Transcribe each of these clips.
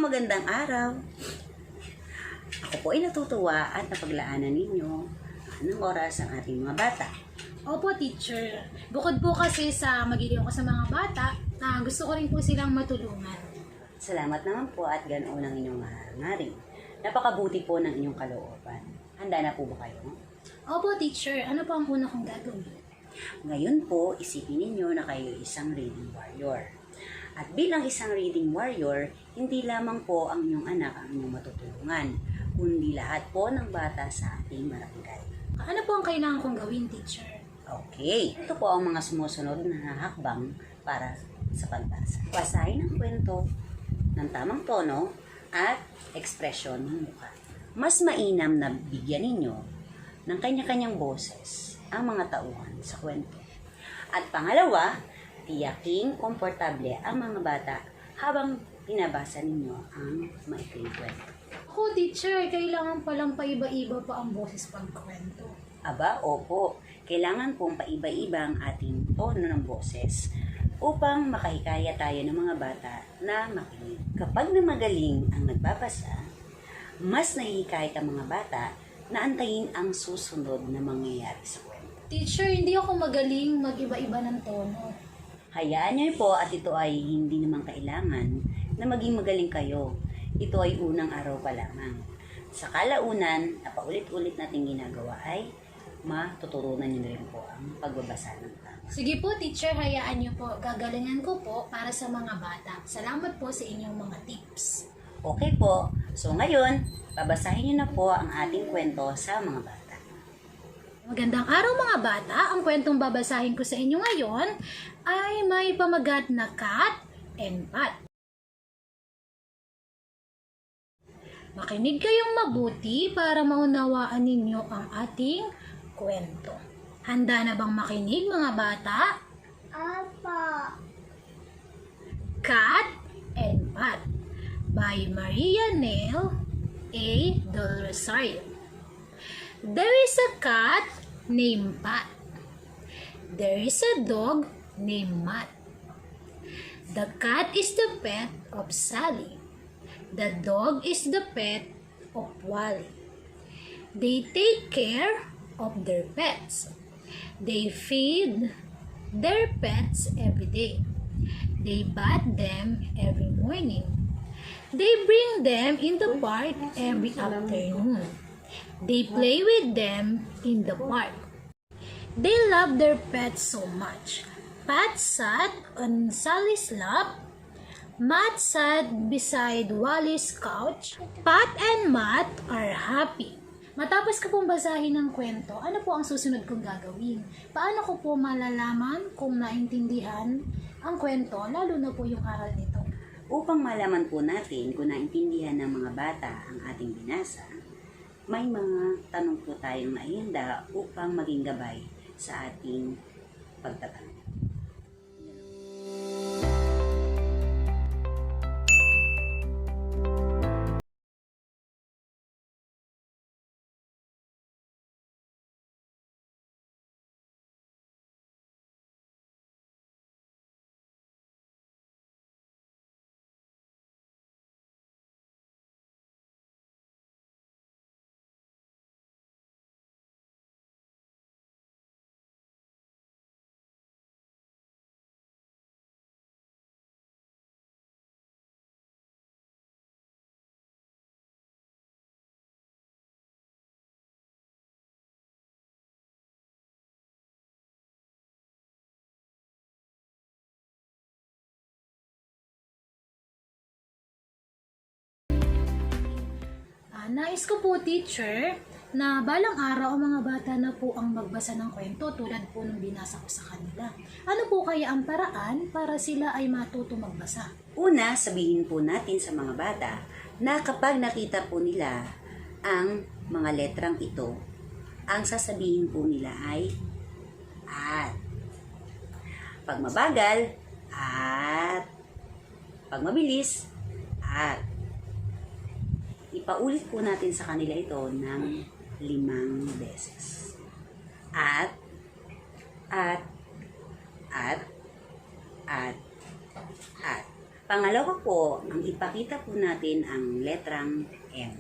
magandang araw. Ako po ay natutuwa at napaglaanan ninyo ng oras ang ating mga bata. Opo, teacher. Bukod po kasi sa magiging ko sa mga bata, gusto ko rin po silang matulungan. Salamat naman po at ganoon ang inyong hangarin. Napakabuti po ng inyong kalooban. Handa na po ba kayo? Opo, teacher. Ano po ang una kong gagawin? Ngayon po, isipin ninyo na kayo isang reading warrior. At bilang isang reading warrior, hindi lamang po ang inyong anak ang inyong matutulungan, kundi lahat po ng bata sa ating barangay. Ano po ang kailangan kong gawin, teacher? Okay, ito po ang mga sumusunod na hakbang para sa pagbasa. Basahin ang kwento ng tamang tono at ekspresyon ng mukha. Mas mainam na bigyan ninyo ng kanya-kanyang boses ang mga tauhan sa kwento. At pangalawa, tiyaking komportable ang mga bata habang pinabasa ninyo ang maikling kwento. Ako, teacher, kailangan palang paiba-iba pa ang boses pagkwento. Aba, opo. Kailangan pong paiba-iba ang ating tono ng boses upang makahikaya tayo ng mga bata na makinig. Kapag na magaling ang nagbabasa, mas nahihikayat ang mga bata na antayin ang susunod na mangyayari sa kwento. Teacher, hindi ako magaling mag-iba-iba ng tono. Hayaan niyo po at ito ay hindi naman kailangan na maging magaling kayo. Ito ay unang araw pa lamang. Sa kalaunan na paulit-ulit nating ginagawa ay matuturunan niyo rin po ang pagbabasa ng tama. Sige po, teacher, hayaan niyo po. Gagalingan ko po para sa mga bata. Salamat po sa inyong mga tips. Okay po. So ngayon, babasahin niyo na po ang ating kwento sa mga bata. Magandang araw mga bata. Ang kwentong babasahin ko sa inyo ngayon ay may pamagat na Cat and Pat. Makinig kayong mabuti para maunawaan ninyo ang ating kwento. Handa na bang makinig mga bata? Apa. Cat and Pat by Maria Neil A. Del Rosario. There is a cat named Pat. There is a dog named Matt. The cat is the pet of Sally. The dog is the pet of Wally. They take care of their pets. They feed their pets every day. They bath them every morning. They bring them in the park every afternoon. They play with them in the park. They love their pets so much. Pat sat on Sally's lap. Matt sat beside Wally's couch. Pat and Matt are happy. Matapos ko pong basahin ng kwento, ano po ang susunod kong gagawin? Paano ko po malalaman kung naintindihan ang kwento, lalo na po yung aral nito? Upang malaman po natin kung naintindihan ng mga bata ang ating binasa, may mga tanong po tayong maihanda upang maging gabay sa ating pagtatanong. Nais ko po, teacher, na balang araw ang mga bata na po ang magbasa ng kwento tulad po ng binasa ko sa kanila. Ano po kaya ang paraan para sila ay matuto magbasa? Una, sabihin po natin sa mga bata na kapag nakita po nila ang mga letrang ito, ang sasabihin po nila ay at. Pag mabagal, at. Pag mabilis, at. Ipaulit po natin sa kanila ito ng 5 beses. At, at, Pangalawa po, ang ipakita po natin ang letrang M.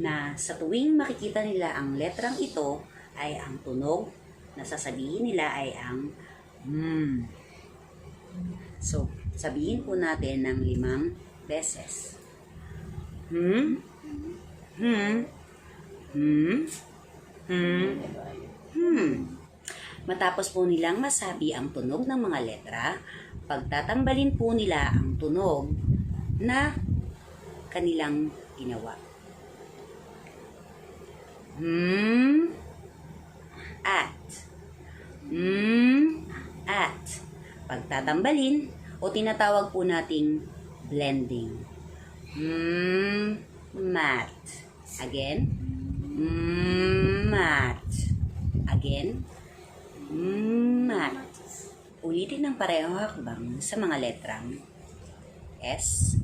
Na sa tuwing makikita nila ang letrang ito, ay ang tunog na sasabihin nila ay ang So, sabihin po natin ng 5 beses. Matapos po nilang masabi ang tunog ng mga letra, pagtatambalin po nila ang tunog na kanilang ginawa. At. At. Pagtatambalin o tinatawag po nating blending. Mat. Again. Mat. Again. Mat. Ulitin ng pareho hakbang sa mga letrang S,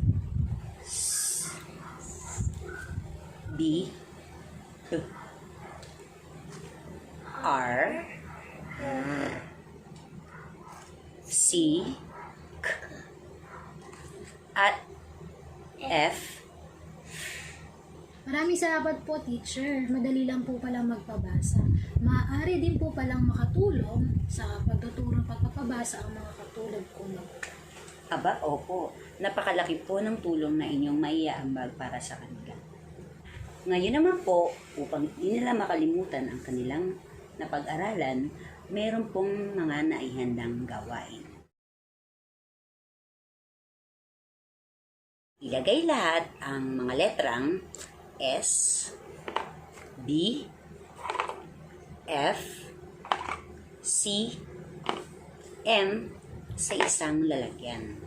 B, R, C, K, at F. Maraming salamat po, teacher. Madali lang po palang magpabasa. Maaari din po palang makatulong sa pagtuturo pagpapabasa ang mga katulad ko. Aba, opo. Napakalaki po ng tulong na inyong maiaambag para sa kanila. Ngayon naman po, upang hindi nila makalimutan ang kanilang napag-aralan, meron pong mga naihandang gawain. Ilagay lahat ang mga letrang S, B, F, C, M sa isang lalagyan.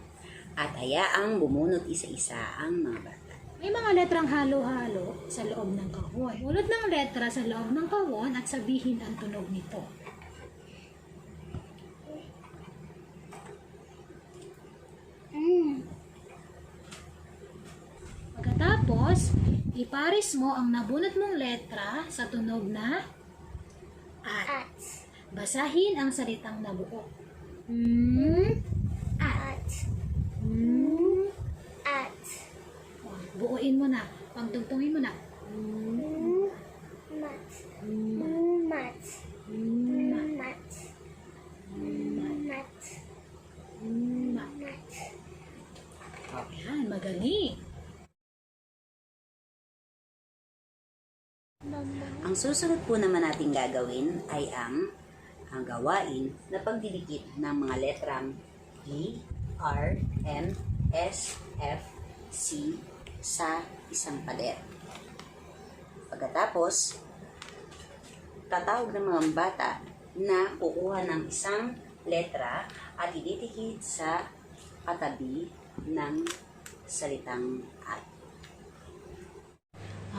At hayaang bumunot isa-isa ang mga bata. May mga letrang halo-halo sa loob ng kahon. Ulot ng letra sa loob ng kahon at sabihin ang tunog nito. Pagkatapos, ipares mo ang nabunot mong letra sa tunog na at. Basahin ang salitang nabuo. At. At. Buuin mo na. Pagtugtungin mo na. Mat. Mat. Mat. Mat. Mat. Yan, magaling. Ang susunod po naman natin gagawin ay ang gawain na pagdidikit ng mga letrang E, R, M, S, F, C sa isang pader. Pagkatapos, tatawag ng mga bata na kukuha ng isang letra at ididikit sa katabi ng salitang at.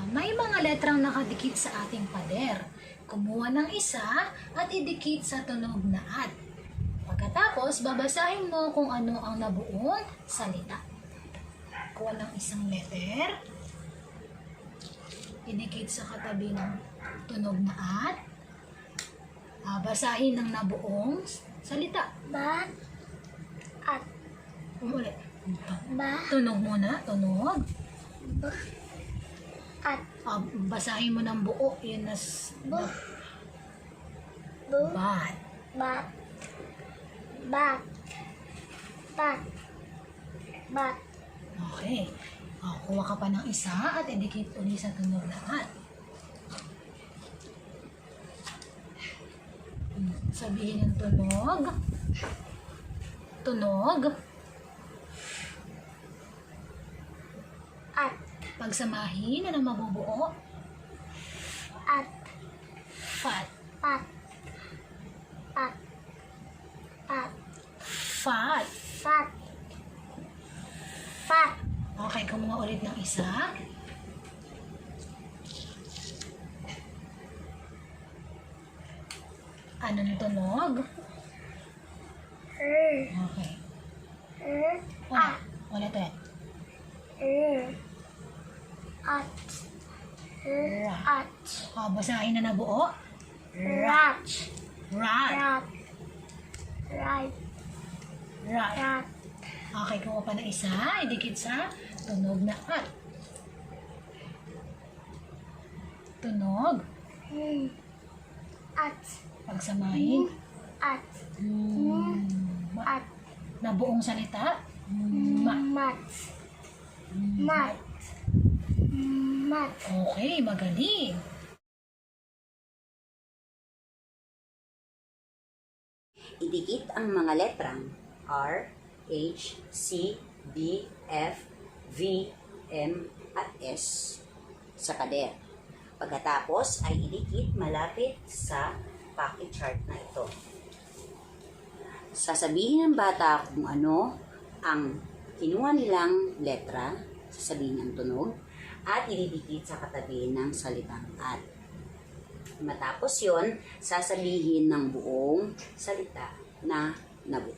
May mga letrang nakadikit sa ating pader. Kumuha ng isa at idikit sa tunog na at. Pagkatapos, babasahin mo kung ano ang nabuong salita. Kuha ng isang letter, idikit sa katabi ng tunog na at. Basahin ang nabuong salita. Ba. At. Ulit. Ba. Tunog muna, tunog. At. Basahin mo ng buo, yun na Bu. Bu. bat. Bat. Bat. Bat. Bat. Okay. Kuha ka pa ng isa at idikit ulit sa tunog na at. Sabihin ng tunog. Tunog. At. Pagsamahin na mabubuo. At. Fat. Pat. Pat. Pat. Fat. Fat. Fat. Okay, kumuha ulit ng isa. Anong tunog? Okay. At. Ulit. At. Rat. At. Basahin na nabuo. Rat. Rat. Rat. Right. Rat. Rat. Okay, kuha pa na isa. Idikit sa tunog na at. Tunog. At. Pagsamahin. At. Ma. At. Na buong salita. Ma. Mat. Mat. Mat. Okay, magaling. Idikit ang mga letrang R, H, C, D, F, V, M, at S sa pader. Pagkatapos ay idikit malapit sa pocket chart na ito. Sasabihin ng bata kung ano ang kinuha nilang letra, sasabihin ang tunog, at ididikit sa katabi ng salitang at. Matapos yon, sasabihin ng buong salita na nabuo.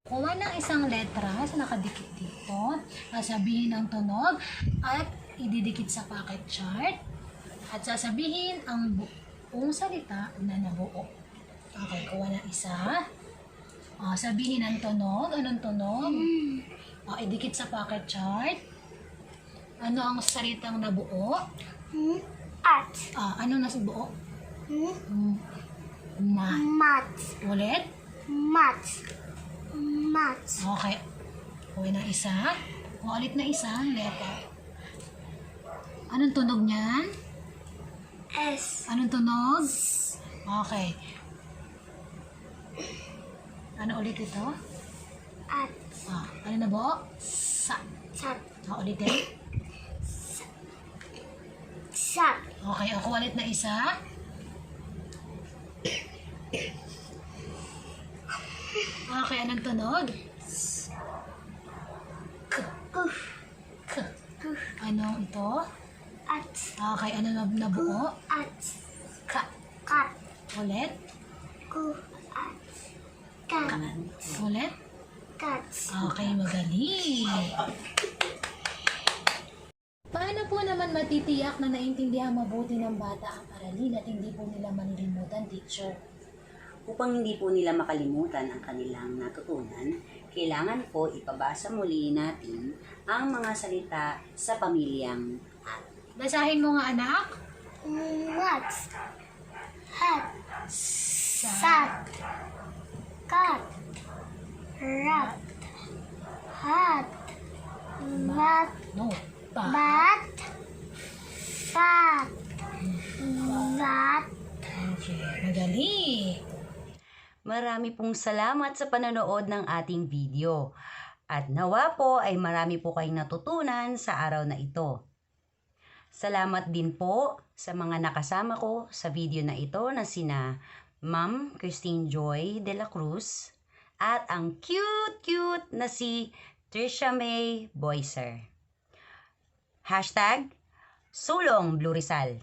Kuha ng isang letra sa nakadikit dito. Sasabihin ang tunog at ididikit sa pocket chart. At sasabihin ang buong salita na nabuo. Okay, kuha ng isa. Sabihin ang tunog. Anong tunog? Idikit sa pocket chart. Ano ang salitang nabuo? At. Ano nasa buo? Ma. Mat. Ulit? Mat. Mat. Okay. Kuha ng isa. Ulit na isa. Letter. Anong tunog niyan? S. Anong tunog? Okay. Ano ulit ito? At. Ano na buo? Sa. Sat. Ulitin. Sat. Okay, ako ulit na isa. Okay, anong tunog? K. Kuf. K. Anong ito? At. Okay, ano na nabuo? At. Ka. Kat. Ulit. Ku. At. Kat. Ulit. Kat. Okay, magaling. Paano po naman matitiyak na naintindihan mabuti ng bata ang aralin at hindi po nila malilimutan, teacher? Upang hindi po nila makalimutan ang kanilang natutunan, kailangan po ipabasa muli natin ang mga salita sa pamilyang at. Basahin mo nga, anak. Mat. Hat. Sat. Kat. Rat. Hat. Mat. No. Pa. Bat. Fat. Bat. Okay, magaling. Marami pong salamat sa panonood ng ating video. At nawa po ay marami po kayong natutunan sa araw na ito. Salamat din po sa mga nakasama ko sa video na ito na sina Ma'am Christine Joy de la Cruz at ang cute na si Trisha May Boyser. Hashtag Sulong Blue Rizal.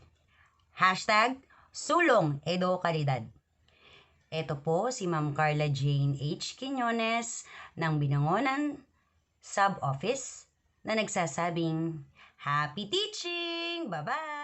Hashtag Sulong Edo Calidad. Ito po si Ma'am Carla Jane H. Quiñones ng Binangonan Sub-Office na nagsasabing Happy Teaching! Bye-bye!